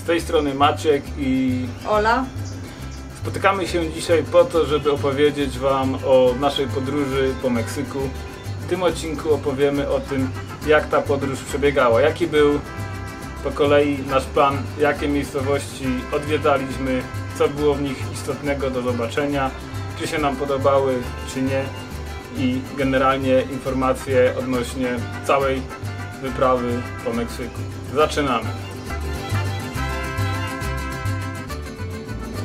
tej strony Maciek i Ola. Spotykamy się dzisiaj po to, żeby opowiedzieć Wam o naszej podróży po Meksyku. W tym odcinku opowiemy o tym, jak ta podróż przebiegała, jaki był po kolei nasz plan, jakie miejscowości odwiedzaliśmy, co było w nich istotnego do zobaczenia, czy się nam podobały, czy nie, i generalnie informacje odnośnie całej wyprawy po Meksyku. Zaczynamy!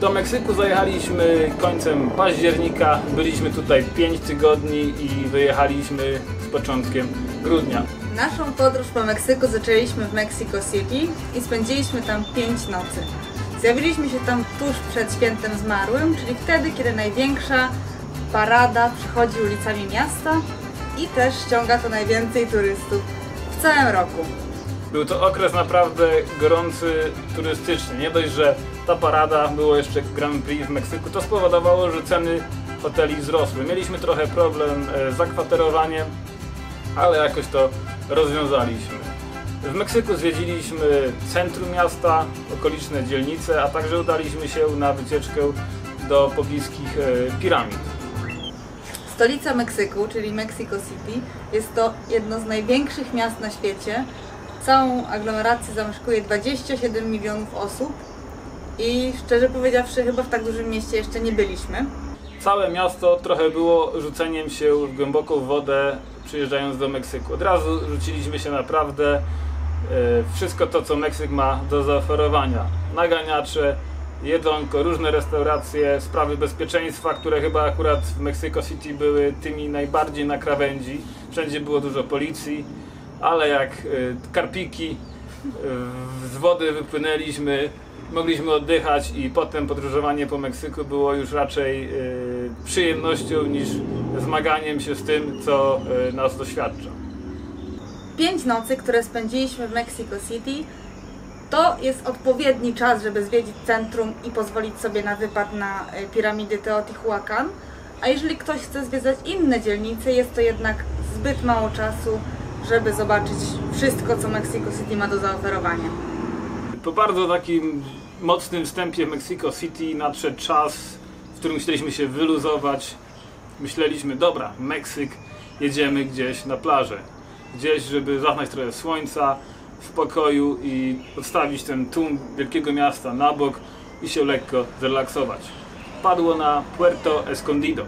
Do Meksyku zajechaliśmy końcem października, byliśmy tutaj 5 tygodni i wyjechaliśmy z początkiem grudnia. Naszą podróż po Meksyku zaczęliśmy w Mexico City i spędziliśmy tam 5 nocy. Zjawiliśmy się tam tuż przed Świętem Zmarłym, czyli wtedy, kiedy największa parada przechodzi ulicami miasta i też ściąga to najwięcej turystów w całym roku. Był to okres naprawdę gorący turystycznie. Nie dość, że ta parada, było jeszcze Grand Prix w Meksyku, to spowodowało, że ceny hoteli wzrosły. Mieliśmy trochę problem z zakwaterowaniem, ale jakoś to rozwiązaliśmy. W Meksyku zwiedziliśmy centrum miasta, okoliczne dzielnice, a także udaliśmy się na wycieczkę do pobliskich piramid. Stolica Meksyku, czyli Mexico City, jest to jedno z największych miast na świecie. Całą aglomerację zamieszkuje 27 milionów osób i szczerze powiedziawszy, chyba w tak dużym mieście jeszcze nie byliśmy. Całe miasto trochę było rzuceniem się w głęboką wodę, przyjeżdżając do Meksyku. Od razu rzuciliśmy się naprawdę wszystko to, co Meksyk ma do zaoferowania. Naganiacze, jedzonko, różne restauracje, sprawy bezpieczeństwa, które chyba akurat w Mexico City były tymi najbardziej na krawędzi. Wszędzie było dużo policji, ale jak karpiki z wody wypłynęliśmy, mogliśmy oddychać i potem podróżowanie po Meksyku było już raczej przyjemnością niż zmaganiem się z tym, co nas doświadcza. 5 nocy, które spędziliśmy w Mexico City, to jest odpowiedni czas, żeby zwiedzić centrum i pozwolić sobie na wypad na piramidy Teotihuacan. A jeżeli ktoś chce zwiedzać inne dzielnice, jest to jednak zbyt mało czasu, żeby zobaczyć wszystko, co Mexico City ma do zaoferowania. Po bardzo takim mocnym wstępie w Mexico City nadszedł czas, w którym chcieliśmy się wyluzować. Myśleliśmy, dobra, Meksyk, jedziemy gdzieś na plażę. Gdzieś, żeby zaznać trochę słońca, w pokoju i odstawić ten tłum wielkiego miasta na bok i się lekko zrelaksować. Padło na Puerto Escondido.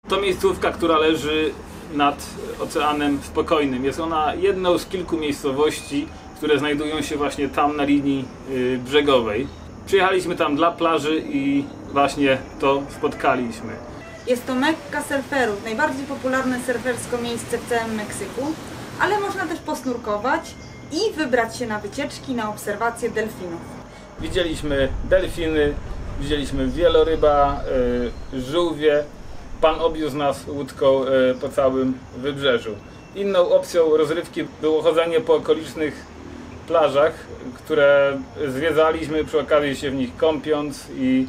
To miejscówka, która leży nad Oceanem Spokojnym. Jest ona jedną z kilku miejscowości, które znajdują się właśnie tam na linii brzegowej. Przyjechaliśmy tam dla plaży i właśnie to spotkaliśmy. Jest to Mekka surferów, najbardziej popularne surfersko miejsce w całym Meksyku, ale można też posnurkować i wybrać się na wycieczki, na obserwacje delfinów. Widzieliśmy delfiny, widzieliśmy wieloryba, żółwie. Pan obwiózł nas łódką po całym wybrzeżu. Inną opcją rozrywki było chodzenie po okolicznych plażach, które zwiedzaliśmy, przy okazji się w nich kąpiąc, i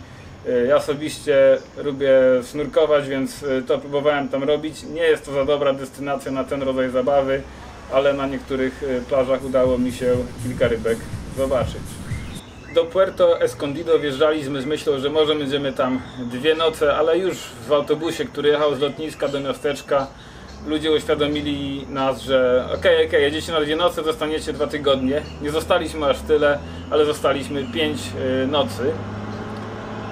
ja osobiście lubię snurkować, więc to próbowałem tam robić. Nie jest to za dobra destynacja na ten rodzaj zabawy, ale na niektórych plażach udało mi się kilka rybek zobaczyć. Do Puerto Escondido wjeżdżaliśmy z myślą, że może będziemy tam 2 noce, ale już w autobusie, który jechał z lotniska do miasteczka, ludzie uświadomili nas, że okej, jedziecie na 2 noce, zostaniecie 2 tygodnie. Nie zostaliśmy aż tyle, ale zostaliśmy 5 nocy.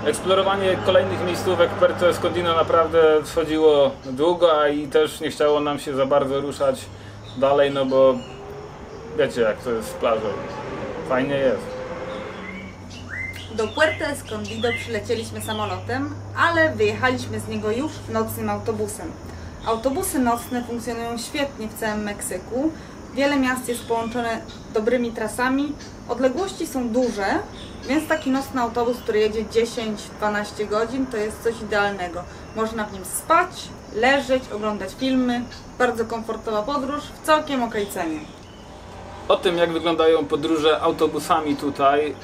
Eksplorowanie kolejnych miejscówek w Puerto Escondido naprawdę schodziło długo, a i też nie chciało nam się za bardzo ruszać dalej, no bo wiecie, jak to jest z plażą. Fajnie jest. Do Puerto Escondido przylecieliśmy samolotem, ale wyjechaliśmy z niego już nocnym autobusem. Autobusy nocne funkcjonują świetnie w całym Meksyku. Wiele miast jest połączone dobrymi trasami. Odległości są duże, więc taki nocny autobus, który jedzie 10-12 godzin, to jest coś idealnego. Można w nim spać, leżeć, oglądać filmy. Bardzo komfortowa podróż w całkiem okej cenie. O tym, jak wyglądają podróże autobusami tutaj,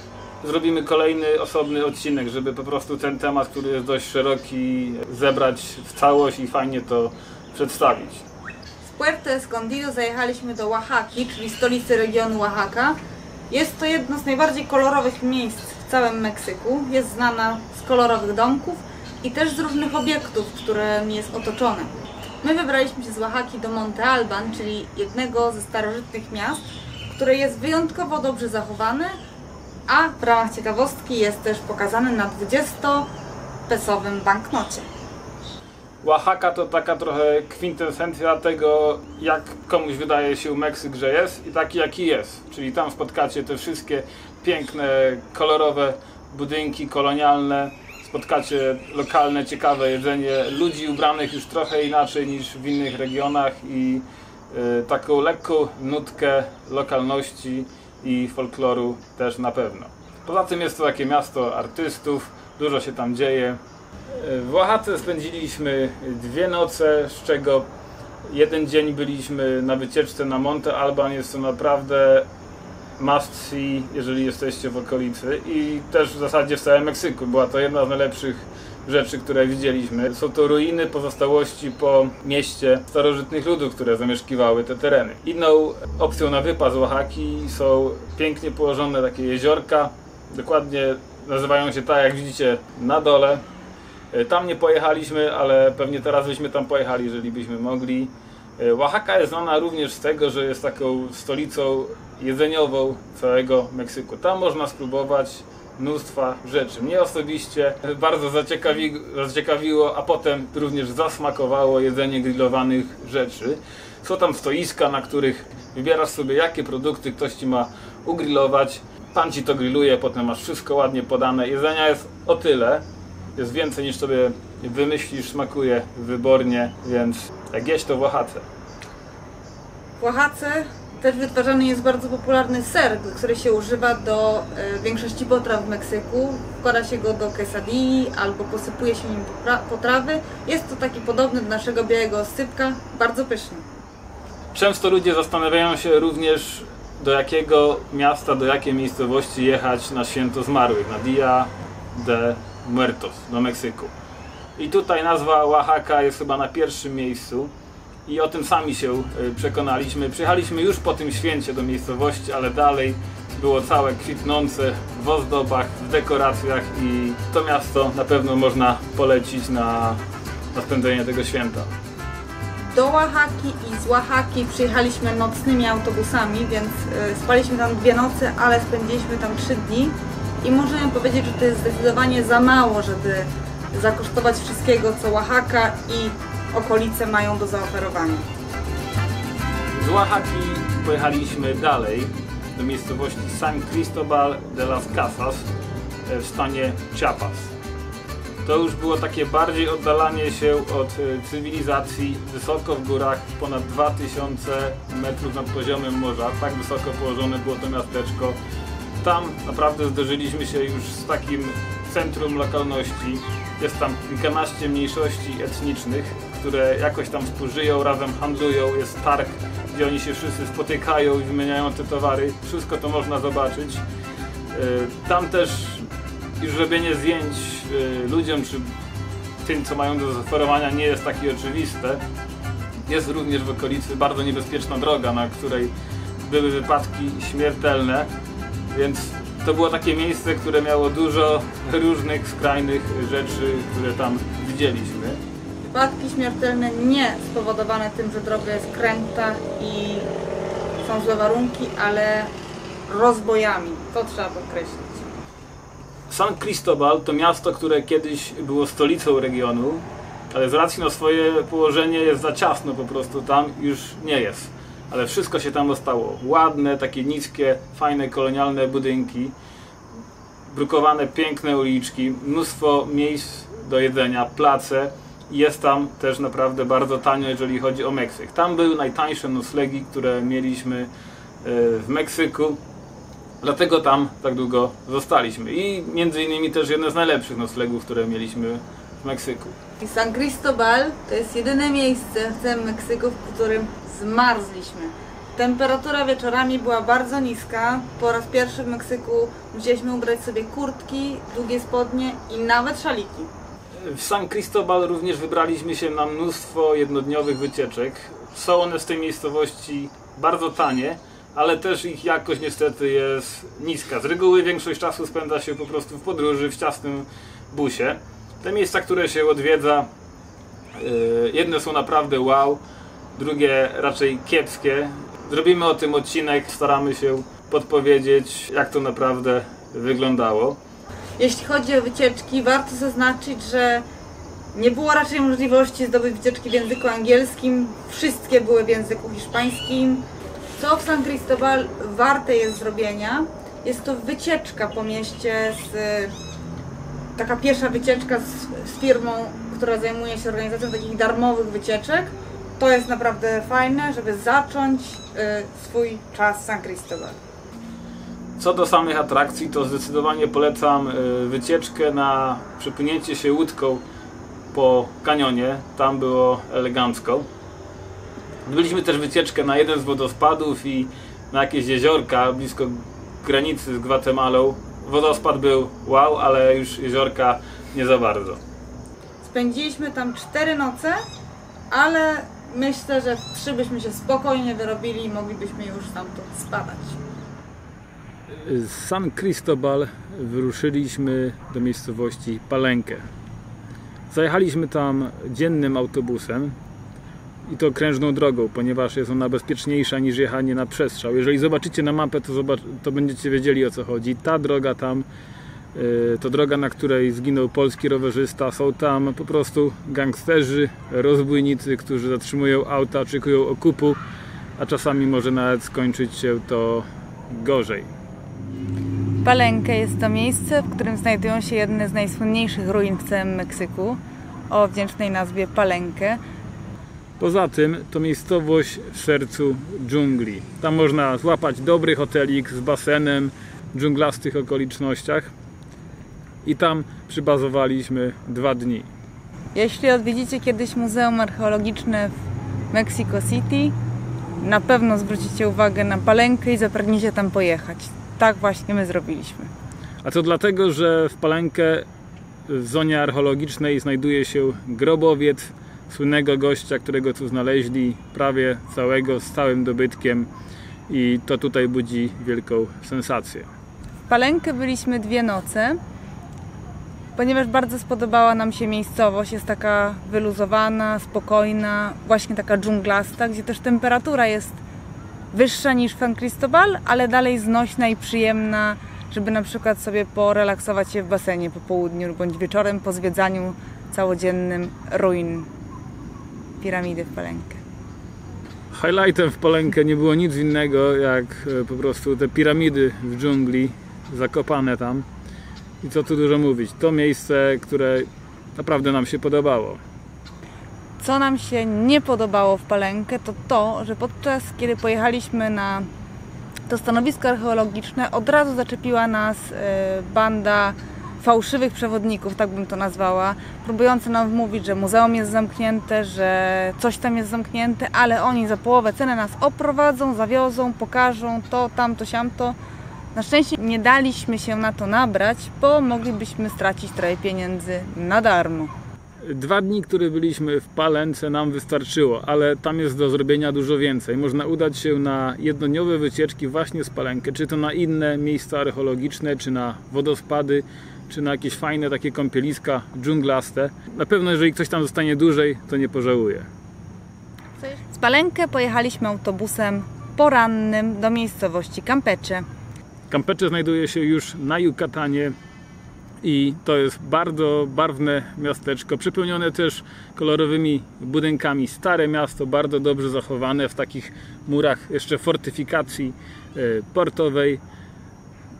zrobimy kolejny osobny odcinek, żeby po prostu ten temat, który jest dość szeroki, zebrać w całość i fajnie to przedstawić. Z Puerto Escondido zajechaliśmy do Oaxaki, czyli stolicy regionu Oaxaca, Jest to jedno z najbardziej kolorowych miejsc w całym Meksyku. Jest znana z kolorowych domków i też z różnych obiektów, którymi jest otoczone. My wybraliśmy się z Oaxaki do Monte Alban, czyli jednego ze starożytnych miast, które jest wyjątkowo dobrze zachowane, a w ramach ciekawostki jest też pokazany na 20-pesowym banknocie. Oaxaca to taka trochę kwintesencja tego, jak komuś wydaje się Meksyk, że jest i taki jaki jest. Czyli tam spotkacie te wszystkie piękne, kolorowe budynki kolonialne, spotkacie lokalne, ciekawe jedzenie, ludzi ubranych już trochę inaczej niż w innych regionach i taką lekką nutkę lokalności i folkloru też na pewno. Poza tym jest to takie miasto artystów, dużo się tam dzieje. W Oaxace spędziliśmy 2 noce, z czego jeden dzień byliśmy na wycieczce na Monte Alban. Jest to naprawdę must see, jeżeli jesteście w okolicy, i też w zasadzie w całym Meksyku. Była to jedna z najlepszych rzeczy, które widzieliśmy. Są to ruiny, pozostałości po mieście starożytnych ludów, które zamieszkiwały te tereny. Inną opcją na wypad z Oaxaki są pięknie położone takie jeziorka. Dokładnie nazywają się tak, jak widzicie na dole. Tam nie pojechaliśmy, ale pewnie teraz byśmy tam pojechali, jeżeli byśmy mogli. Oaxaca jest znana również z tego, że jest taką stolicą jedzeniową całego Meksyku. Tam można spróbować mnóstwa rzeczy. Mnie osobiście bardzo zaciekawiło, a potem również zasmakowało jedzenie grillowanych rzeczy. Są tam stoiska, na których wybierasz sobie, jakie produkty ktoś ci ma ugrillować. Pan ci to grilluje, potem masz wszystko ładnie podane. Jedzenia jest o tyle. Jest więcej niż sobie wymyślisz, smakuje wybornie, więc jak jeść to w Oaxace. W Oaxace też wytwarzany jest bardzo popularny ser, który się używa do większości potraw w Meksyku. Wkłada się go do quesadilli albo posypuje się nim potrawy. Jest to taki podobny do naszego białego oscypka, bardzo pyszny. Często ludzie zastanawiają się również, do jakiego miasta, do jakiej miejscowości jechać na święto zmarłych, na Dia de Muertos, do Meksyku. I tutaj nazwa Oaxaca jest chyba na pierwszym miejscu i o tym sami się przekonaliśmy. Przyjechaliśmy już po tym święcie do miejscowości, ale dalej było całe kwitnące w ozdobach, w dekoracjach i to miasto na pewno można polecić na spędzenie tego święta. Do Oaxaki i z Oaxaki przyjechaliśmy nocnymi autobusami, więc spaliśmy tam 2 noce, ale spędziliśmy tam 3 dni. I możemy powiedzieć, że to jest zdecydowanie za mało, żeby zakosztować wszystkiego, co Oaxaca i okolice mają do zaoferowania. Z Oaxaki pojechaliśmy dalej do miejscowości San Cristobal de las Casas w stanie Chiapas. To już było takie bardziej oddalanie się od cywilizacji, wysoko w górach, ponad 2000 metrów nad poziomem morza. Tak wysoko położone było to miasteczko. Tam naprawdę zderzyliśmy się już z takim centrum lokalności. Jest tam kilkanaście mniejszości etnicznych, które jakoś tam współżyją, razem handlują. Jest targ, gdzie oni się wszyscy spotykają i wymieniają te towary. Wszystko to można zobaczyć. Tam też już robienie zdjęć ludziom czy tym, co mają do zaoferowania, nie jest takie oczywiste. Jest również w okolicy bardzo niebezpieczna droga, na której były wypadki śmiertelne. Więc to było takie miejsce, które miało dużo różnych skrajnych rzeczy, które tam widzieliśmy. Wypadki śmiertelne nie spowodowane tym, że droga jest kręta i są złe warunki, ale rozbojami. To trzeba podkreślić. San Cristobal to miasto, które kiedyś było stolicą regionu, ale z racji na swoje położenie jest za ciasno, po prostu tam już nie jest. Ale wszystko się tam ostało. Ładne, takie niskie, fajne, kolonialne budynki, brukowane, piękne uliczki, mnóstwo miejsc do jedzenia, place. Jest tam też naprawdę bardzo tanio, jeżeli chodzi o Meksyk. Tam były najtańsze noclegi, które mieliśmy w Meksyku. Dlatego tam tak długo zostaliśmy. I między innymi też jedne z najlepszych noclegów, które mieliśmy w Meksyku. I San Cristobal to jest jedyne miejsce w całym Meksyku, w którym zmarzliśmy. Temperatura wieczorami była bardzo niska. Po raz pierwszy w Meksyku musieliśmy ubrać sobie kurtki, długie spodnie i nawet szaliki. W San Cristobal również wybraliśmy się na mnóstwo jednodniowych wycieczek. Są one z tej miejscowości bardzo tanie, ale też ich jakość niestety jest niska. Z reguły większość czasu spędza się po prostu w podróży, w ciasnym busie. Te miejsca, które się odwiedza, jedne są naprawdę wow, drugie raczej kiepskie. Zrobimy o tym odcinek, staramy się podpowiedzieć, jak to naprawdę wyglądało. Jeśli chodzi o wycieczki, warto zaznaczyć, że nie było raczej możliwości zdobyć wycieczki w języku angielskim. Wszystkie były w języku hiszpańskim. Co w San Cristóbal warte jest zrobienia? Jest to wycieczka po mieście, taka pierwsza wycieczka z firmą, która zajmuje się organizacją takich darmowych wycieczek. To jest naprawdę fajne, żeby zacząć swój czas w San Cristóbal. Co do samych atrakcji, to zdecydowanie polecam wycieczkę na przepłynięcie się łódką po kanionie. Tam było elegancko. Byliśmy też wycieczkę na jeden z wodospadów i na jakieś jeziorka blisko granicy z Gwatemalą. Wodospad był wow, ale już jeziorka nie za bardzo. Spędziliśmy tam 4 noce, ale myślę, że w 3 byśmy się spokojnie wyrobili i moglibyśmy już stamtąd spadać. Z San Cristóbal wyruszyliśmy do miejscowości Palenque. Zajechaliśmy tam dziennym autobusem i to krężną drogą, ponieważ jest ona bezpieczniejsza niż jechanie na przestrzał. Jeżeli zobaczycie na mapę, to będziecie wiedzieli, o co chodzi. Ta droga tam to droga, na której zginął polski rowerzysta. Są tam po prostu gangsterzy, rozbójnicy, którzy zatrzymują auta, oczekują okupu, a czasami może nawet skończyć się to gorzej. Palenque jest to miejsce, w którym znajdują się jedne z najsłynniejszych ruin w całym Meksyku, o wdzięcznej nazwie Palenque. Poza tym to miejscowość w sercu dżungli. Tam można złapać dobry hotelik z basenem w dżunglastych okolicznościach i tam przybazowaliśmy 2 dni. Jeśli odwiedzicie kiedyś Muzeum Archeologiczne w Mexico City, na pewno zwrócicie uwagę na Palenque i zapragniecie tam pojechać. Tak właśnie my zrobiliśmy. A to dlatego, że w Palenque w zonie archeologicznej znajduje się grobowiec słynnego gościa, którego tu znaleźli, prawie całego, z całym dobytkiem, i to tutaj budzi wielką sensację. W Palenque byliśmy 2 noce, ponieważ bardzo spodobała nam się miejscowość. Jest taka wyluzowana, spokojna, właśnie taka dżunglasta, gdzie też temperatura jest wyższa niż w San Cristóbal, ale dalej znośna i przyjemna, żeby na przykład sobie porelaksować się w basenie po południu bądź wieczorem po zwiedzaniu całodziennym ruin piramidy w Palenque. Highlightem w Palenque nie było nic innego jak po prostu te piramidy w dżungli, zakopane tam. I co tu dużo mówić, to miejsce, które naprawdę nam się podobało. Co nam się nie podobało w Palenque, to to, że podczas kiedy pojechaliśmy na to stanowisko archeologiczne, od razu zaczepiła nas banda fałszywych przewodników, tak bym to nazwała, próbujący nam wmówić, że muzeum jest zamknięte, że coś tam jest zamknięte, ale oni za połowę ceny nas oprowadzą, zawiozą, pokażą to, tamto, siamto. Na szczęście nie daliśmy się na to nabrać, bo moglibyśmy stracić trochę pieniędzy na darmo. 2 dni, które byliśmy w Palence, nam wystarczyło, ale tam jest do zrobienia dużo więcej. Można udać się na jednodniowe wycieczki właśnie z Palenque, czy to na inne miejsca archeologiczne, czy na wodospady, czy na jakieś fajne takie kąpieliska dżunglaste. Na pewno jeżeli ktoś tam zostanie dłużej, to nie pożałuje. Z Palenque pojechaliśmy autobusem porannym do miejscowości Campeche. Campeche znajduje się już na Yucatanie i to jest bardzo barwne miasteczko, przepełnione też kolorowymi budynkami. Stare miasto, bardzo dobrze zachowane w takich murach jeszcze fortyfikacji portowej.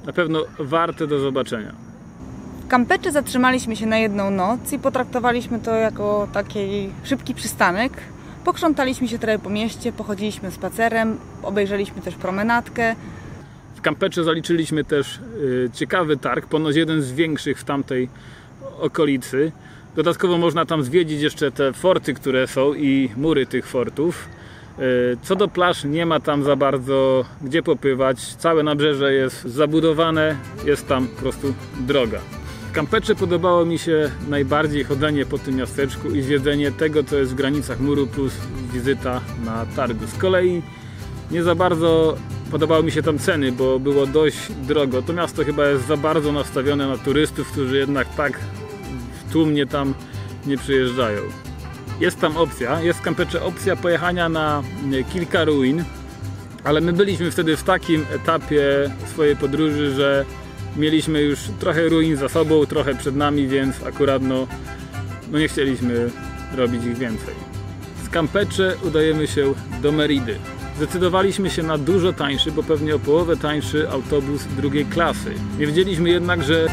Na pewno warte do zobaczenia. W Campeche zatrzymaliśmy się na 1 noc i potraktowaliśmy to jako taki szybki przystanek. Pokrzątaliśmy się trochę po mieście, pochodziliśmy spacerem, obejrzeliśmy też promenadkę. W Campeche zaliczyliśmy też ciekawy targ, ponoć jeden z większych w tamtej okolicy. Dodatkowo można tam zwiedzić jeszcze te forty, które są, i mury tych fortów. Co do plaż, nie ma tam za bardzo gdzie popływać. Całe nabrzeże jest zabudowane, jest tam po prostu droga. W Campeche podobało mi się najbardziej chodzenie po tym miasteczku i zwiedzenie tego, co jest w granicach muru, plus wizyta na targu. Z kolei nie za bardzo Podobały mi się tam ceny, bo było dość drogo. To miasto chyba jest za bardzo nastawione na turystów, którzy jednak tak tłumnie tam nie przyjeżdżają. Jest tam opcja, jest w Campeche opcja pojechania na kilka ruin, ale my byliśmy wtedy w takim etapie swojej podróży, że mieliśmy już trochę ruin za sobą, trochę przed nami, więc akurat no nie chcieliśmy robić ich więcej. Z Campeche udajemy się do Meridy. Zdecydowaliśmy się na dużo tańszy, bo pewnie o połowę tańszy autobus drugiej klasy. Nie wiedzieliśmy jednak, że